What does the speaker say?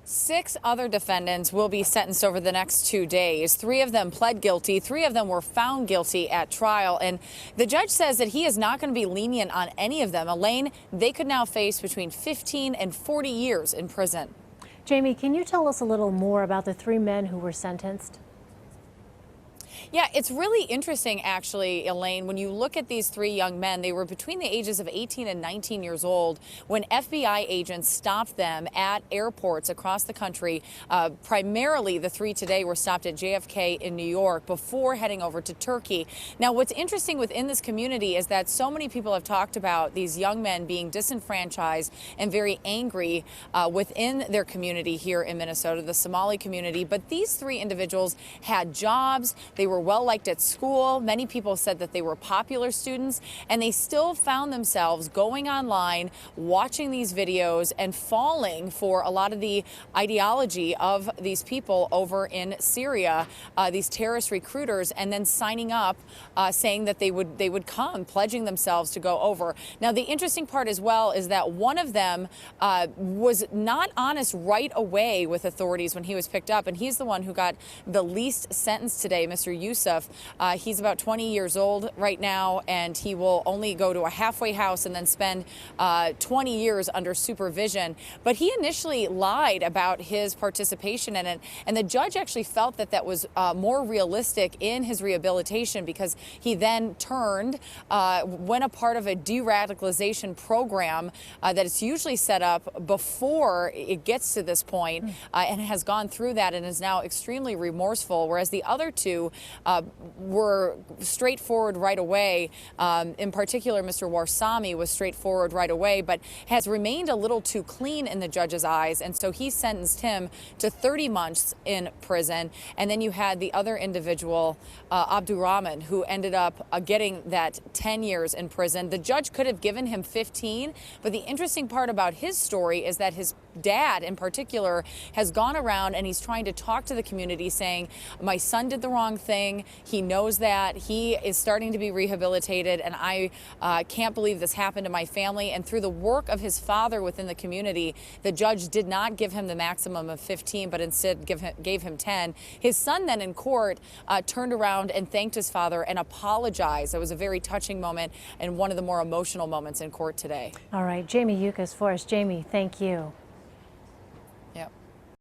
6 other defendants will be sentenced over the next 2 days. 3 of them pled guilty. 3 of them were found guilty at trial. And the judge says that he is not going to be lenient on any of them. Elaine, they could now face between 15 and 40 years in prison. Jamie, can you tell us a little more about the 3 men who were sentenced? Yeah, it's really interesting, actually, Elaine. When you look at these 3 young men, they were between the ages of 18 and 19 years old when FBI agents stopped them at airports across the country. Primarily, the 3 today were stopped at JFK in New York before heading over to Turkey. Now, what's interesting within this community is that so many people have talked about these young men being disenfranchised and very angry within their community here in Minnesota, the Somali community. But these 3 individuals had jobs. They were well liked at school. Many people said that they were popular students, and they still found themselves going online, watching these videos and falling for a lot of the ideology of these people over in Syria, these terrorist recruiters, and then signing up saying that they would come, pledging themselves to go over. Now, the interesting part as well is that one of them was not honest right away with authorities when he was picked up, and he's the one who got the least sentence today, Mr. Yuccas. He's about 20 years old right now, and he will only go to a halfway house and then spend 20 years under supervision. But he initially lied about his participation in it, and the judge actually felt that that was more realistic in his rehabilitation because he then turned, went a part of a de-radicalization program that is usually set up before it gets to this point, and has gone through that and is now extremely remorseful, whereas the other 2 were straightforward right away. In particular, Mr. Warsami was straightforward right away, but has remained a little too clean in the judge's eyes, and so he sentenced him to 30 months in prison. And then you had the other individual, Abdurrahman, who ended up getting that 10 years in prison. The judge could have given him 15, but the interesting part about his story is that his dad in particular has gone around and he's trying to talk to the community saying, my son did the wrong thing. He knows that. He is starting to be rehabilitated, and I can't believe this happened to my family. And through the work of his father within the community, the judge did not give him the maximum of 15, but instead gave him 10. His son then in court turned around and thanked his father and apologized. It was a very touching moment and one of the more emotional moments in court today. All right, Jamie Yuccas for us. Jamie, thank you.